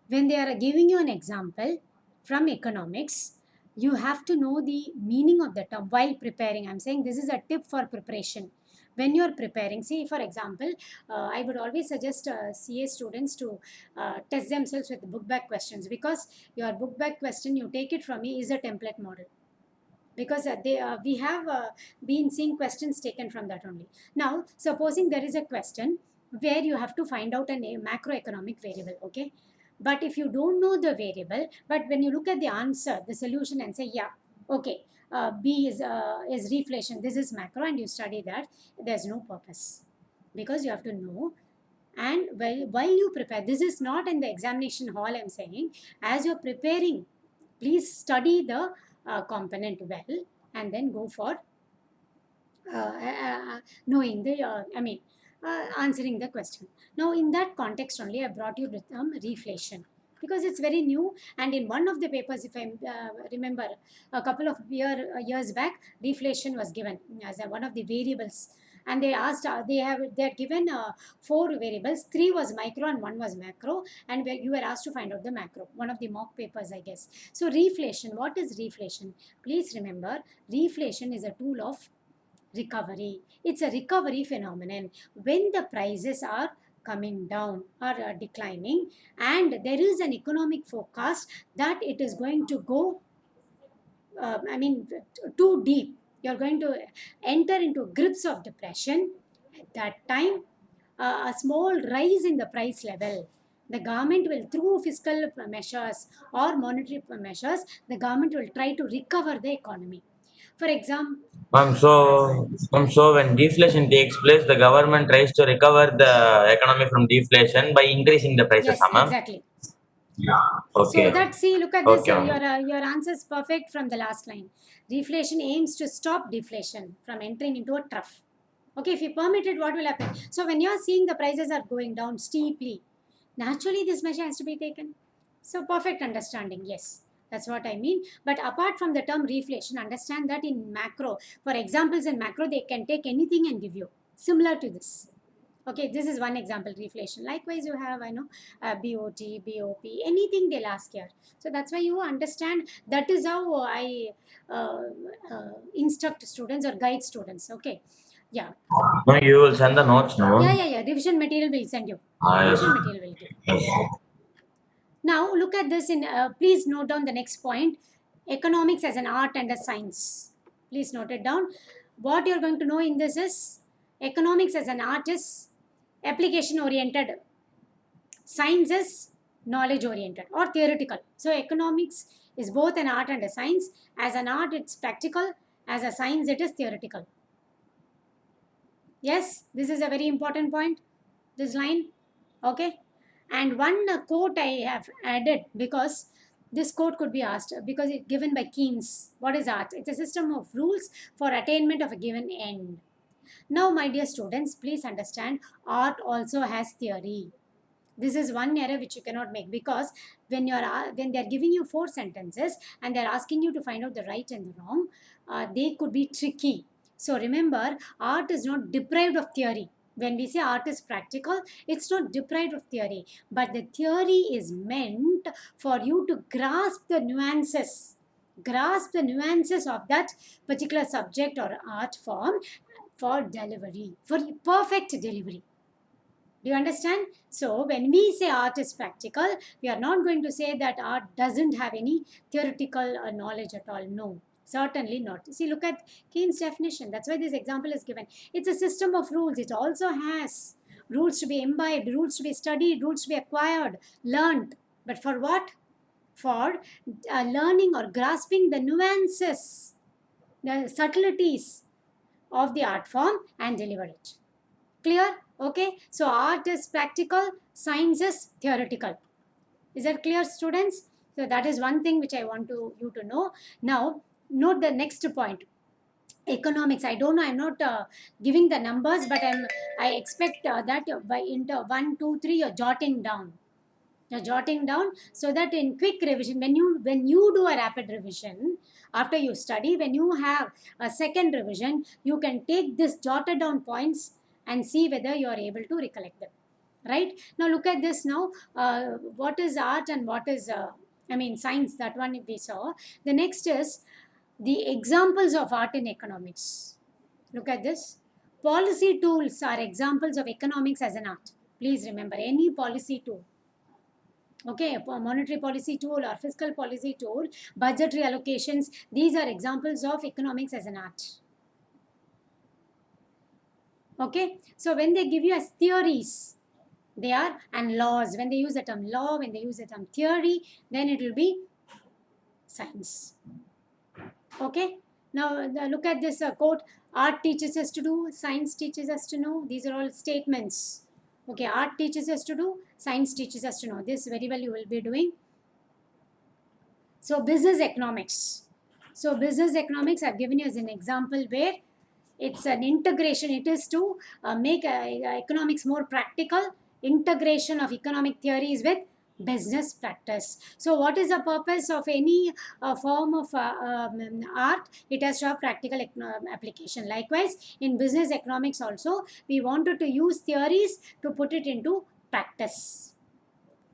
when they are giving you an example from economics, you have to know the meaning of the term while preparing. I'm saying this is a tip for preparation. When you're preparing, see, for example, I would always suggest CA students to test themselves with book back questions, because your book back question, you take it from me, is a template model, because we have been seeing questions taken from that only. Now, supposing there is a question where you have to find out a macroeconomic variable, okay? But if you don't know the variable, but when you look at the answer, the solution, and say, yeah, okay, B is reflation, this is macro, and you study that, there's no purpose, because you have to know. And while you prepare, this is not in the examination hall, I'm saying, as you're preparing, please study the component well, and then go for knowing the, answering the question. Now, in that context only, I brought you the term reflation, because it's very new. And in one of the papers, if I remember, a couple of years back, deflation was given as one of the variables. And they asked, they had given 4 variables, 3 was micro and 1 was macro, and you were asked to find out the macro. One of the mock papers, I guess. So reflation, what is reflation? Please remember, reflation is a tool of recovery. It's a recovery phenomenon when the prices are coming down or declining, and there is an economic forecast that it is going to go too deep. You're going to enter into grips of depression. At that time, a small rise in the price level, the government will, through fiscal measures or monetary measures, the government will try to recover the economy. For example, Ma'am, so when deflation takes place, the government tries to recover the economy from deflation by increasing the prices, yes, ma'am. exactly. Okay. So that, see, look at this. Okay, Your answer is perfect from the last line. Reflation aims to stop deflation from entering into a trough. Okay, if you permit it, what will happen? So when you are seeing the prices are going down steeply, naturally this measure has to be taken. So perfect understanding. Yes, that's what I mean. But apart from the term reflation, understand that in macro, for examples in macro, they can take anything and give you similar to this. Okay, this is one example, reflation. Likewise, you have, I know, BOT, BOP, anything they'll ask here. So that's why you understand. That is how I instruct students or guide students. Okay, yeah. No, you will send the notes, no? Yeah. Revision material will send you. Yes. Revision material will give. Yes. Now, look at this. Please note down the next point. Economics as an art and a science. Please note it down. What you're going to know in this is economics as an art is application oriented. Science is knowledge oriented or theoretical. So economics is both an art and a science. As an art, it's practical. As a science, it is theoretical. Yes, this is a very important point, this line. Okay. And one quote I have added, because this quote could be asked, because it's given by Keynes. What is art? It's a system of rules for attainment of a given end. Now, my dear students, please understand, art also has theory. This is one error which you cannot make, because when they're giving you 4 sentences and they're asking you to find out the right and the wrong, they could be tricky. So remember, art is not deprived of theory. When we say art is practical, it's not deprived of theory, but the theory is meant for you to grasp the nuances of that particular subject or art form for delivery, for perfect delivery. Do you understand? So when we say art is practical, we are not going to say that art doesn't have any theoretical knowledge at all. No, certainly not. See, look at Keynes' definition. That's why this example is given. It's a system of rules. It also has rules to be imbibed, rules to be studied, rules to be acquired, learned. But for what? For learning or grasping the nuances, the subtleties of the art form and deliver it. Clear? Okay. So art is practical, science is theoretical. Is that clear, students? So that is one thing which I want you to know. Now, note the next point. Economics. I don't know. I'm not giving the numbers, but I expect that by into 1, 2, 3, you're jotting down. You're jotting down so that in quick revision, when you do a rapid revision, after you study, when you have a second revision, you can take this jotted down points and see whether you are able to recollect them. Right? Now look at this now. What is art and what is, science? That one we saw. The next is the examples of art in economics. Look at this. Policy tools are examples of economics as an art. Please remember, any policy tool. Okay, a monetary policy tool or fiscal policy tool, budgetary allocations, these are examples of economics as an art. Okay, so when they give you as theories, they are, and laws, when they use the term law, when they use the term theory, then it will be science. Okay, now look at this quote, art teaches us to do, science teaches us to know. These are all statements. Okay, art teaches us to do, science teaches us to know. This very well you will be doing. So business economics. So business economics I've given you as an example where it's an integration. It is to make economics more practical, integration of economic theories with business practice. So what is the purpose of any form of art? It has to have practical application. Likewise, in business economics also, we wanted to use theories to put it into practice.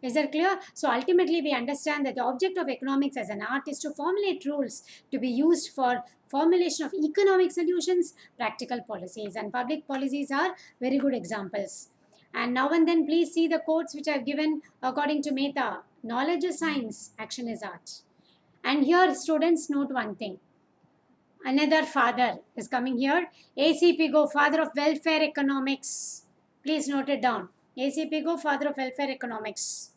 Is that clear? So ultimately, we understand that the object of economics as an art is to formulate rules to be used for formulation of economic solutions, practical policies, and public policies are very good examples. And now and then, please see the quotes which I have given according to Mehta. Knowledge is science, action is art. And here, students, note one thing. Another father is coming here. A.C. Pigou, father of welfare economics. Please note it down. A.C. Pigou, father of welfare economics.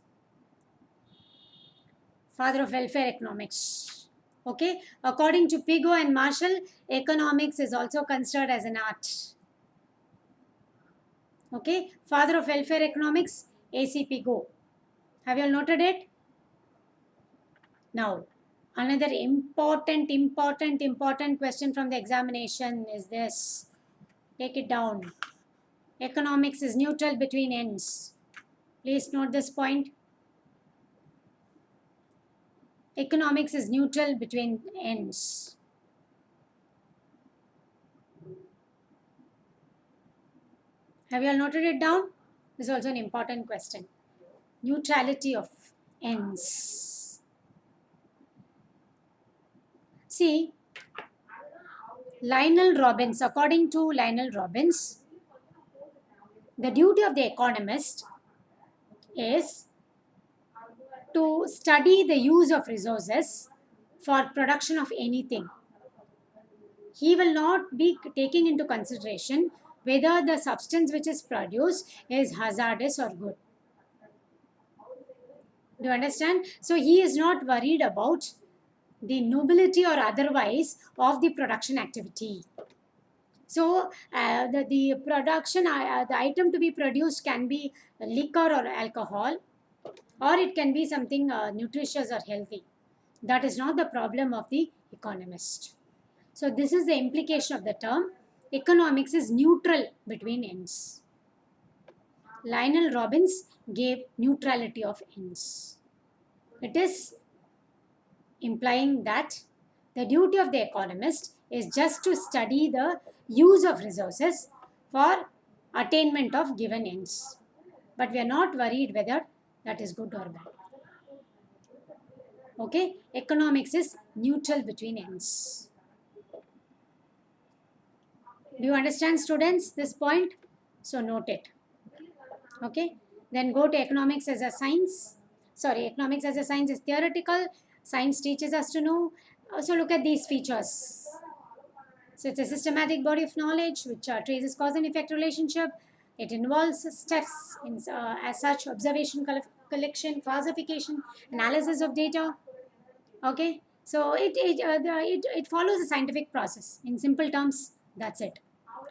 Father of welfare economics. Okay. According to Pigou and Marshall, economics is also considered as an art. Okay, father of welfare economics, A.C. Pigou. Have you all noted it? Now, another important question from the examination is this. Take it down. Economics is neutral between ends. Please note this point. Economics is neutral between ends. Have you all noted it down? This is also an important question. Neutrality of ends. See, Lionel Robbins, according to Lionel Robbins, the duty of the economist is to study the use of resources for production of anything. He will not be taking into consideration whether the substance which is produced is hazardous or good. Do you understand? So he is not worried about the nobility or otherwise of the production activity. So the production, the item to be produced can be liquor or alcohol, or it can be something nutritious or healthy. That is not the problem of the economist. So this is the implication of the term. Economics is neutral between ends. Lionel Robbins gave neutrality of ends. It is implying that the duty of the economist is just to study the use of resources for attainment of given ends. But we are not worried whether that is good or bad. Okay, economics is neutral between ends. Do you understand, students, this point? So note it. Okay, then go to economics as a science. Sorry, economics as a science is theoretical. Science teaches us to know. So look at these features. So it's a systematic body of knowledge which traces cause and effect relationship. It involves steps in, as such: observation, collection, classification, analysis of data. Okay, so it follows a scientific process. In simple terms, that's it.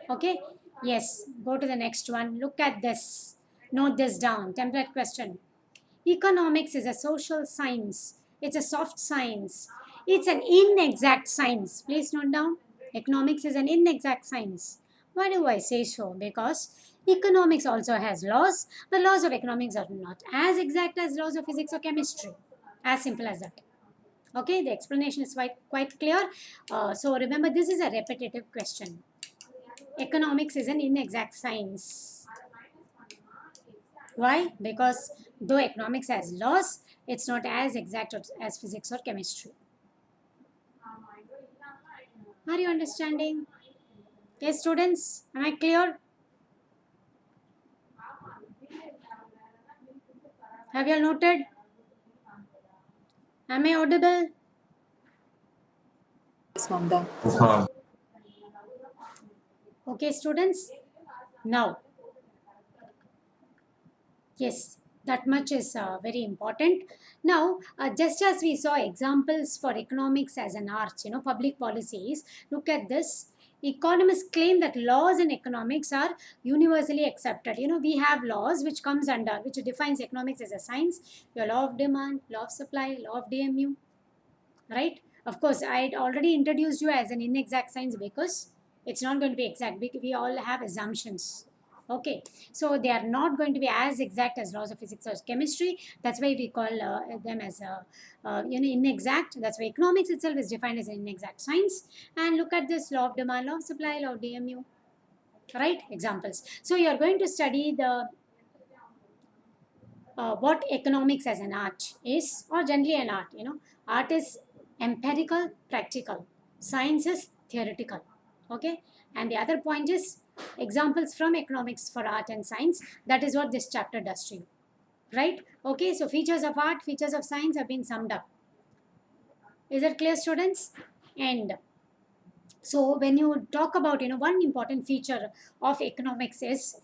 Okay, yes, go to the next one. Look at this. Note this down. Template question. Economics is a social science. It's a soft science. It's an inexact science. Please note down. Economics is an inexact science. Why do I say so? Because economics also has laws. The laws of economics are not as exact as laws of physics or chemistry. As simple as that. Okay, the explanation is quite clear. So remember, this is a repetitive question. Economics is an inexact science. Why? Because though economics has laws, it's not as exact as physics or chemistry. Are you understanding? Yes, students, am I clear? Have you all noted? Am I audible? Yes, ma'am. Done. Yes, ma'am. Okay, students. Now, yes, that much is very important. Now, just as we saw examples for economics as an art, public policies, look at this. Economists claim that laws in economics are universally accepted. We have laws which defines economics as a science. Your law of demand, law of supply, law of DMU, right? Of course, I had already introduced you as an inexact science because it's not going to be exact. We all have assumptions. Okay, so they are not going to be as exact as laws of physics or chemistry. That's why we call them as inexact. That's why economics itself is defined as an inexact science. And look at this: law of demand, law of supply, law of DMU. Right? Examples. So you are going to study the what economics as an art is, or generally an art. Art is empirical, practical. Science is theoretical. Okay, and the other point is examples from economics for art and science. That is what this chapter does to you, right? Okay, so features of art, features of science have been summed up. Is it clear, students? And so when you talk about one important feature of economics is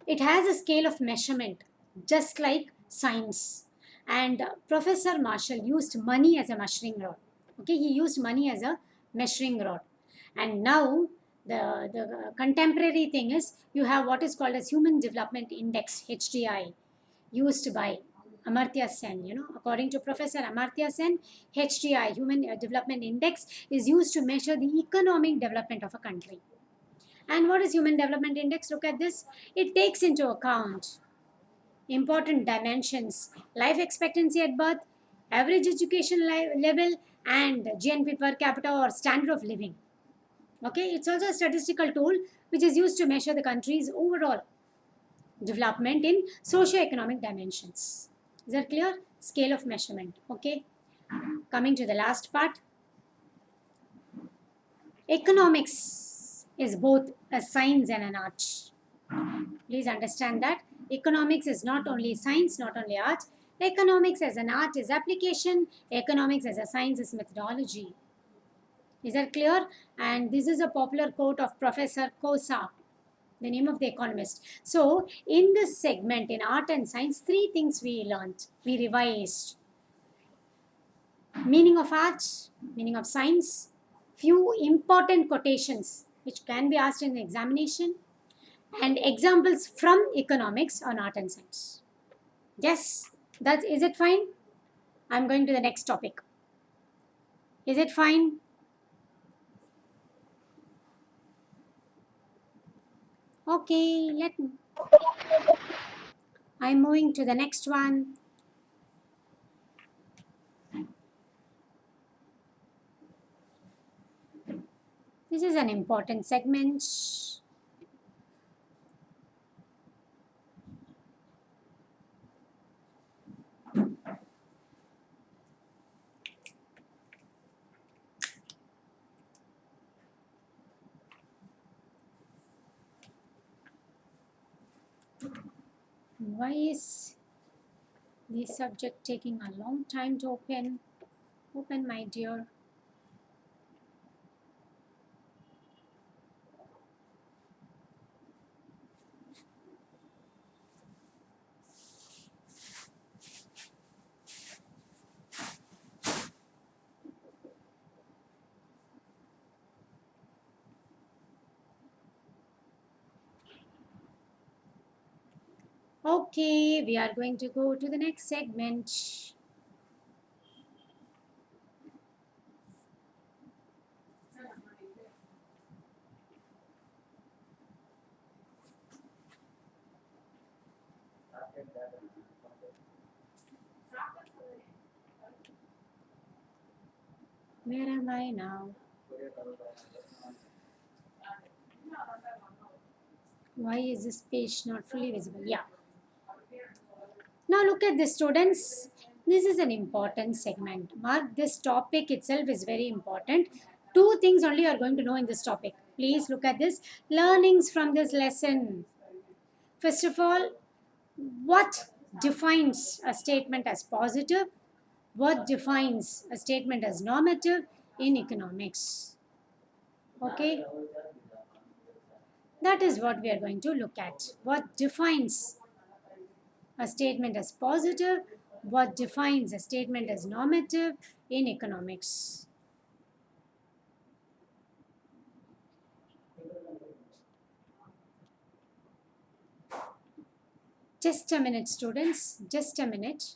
it has a scale of measurement just like science. And Professor Marshall used money as a measuring rod. Okay, he used money as a measuring rod. And now the contemporary thing is you have what is called as Human Development Index, HDI, used by Amartya Sen. According to Professor Amartya Sen, HDI, Human Development Index, is used to measure the economic development of a country. And what is Human Development Index? Look at this. It takes into account important dimensions: life expectancy at birth, average education level, and GNP per capita or standard of living. Okay, it's also a statistical tool which is used to measure the country's overall development in socio-economic dimensions. Is that clear? Scale of measurement. Okay, coming to the last part. Economics is both a science and an art. Please understand that economics is not only science, not only art. Economics as an art is application. Economics as a science is methodology. Is that clear? And this is a popular quote of Professor Kosa, the name of the economist. So in this segment in art and science, three things we learned, we revised: meaning of art, meaning of science, few important quotations which can be asked in the examination, and examples from economics on art and science. Yes, is it fine? I'm going to the next topic. Is it fine? Okay, I'm moving to the next one. This is an important segment. Why is the subject taking a long time to open? Open, my dear. Okay, we are going to go to the next segment. Where am I now? Why is this page not fully visible? Yeah. Now look at this, students. This is an important segment. Mark, this topic itself is very important. Two things only you are going to know in this topic. Please look at this. Learnings from this lesson. First of all, what defines a statement as positive? What defines a statement as normative in economics? Okay, that is what we are going to look at. What defines a statement as positive? What defines a statement as normative in economics? Just a minute, students. Just a minute.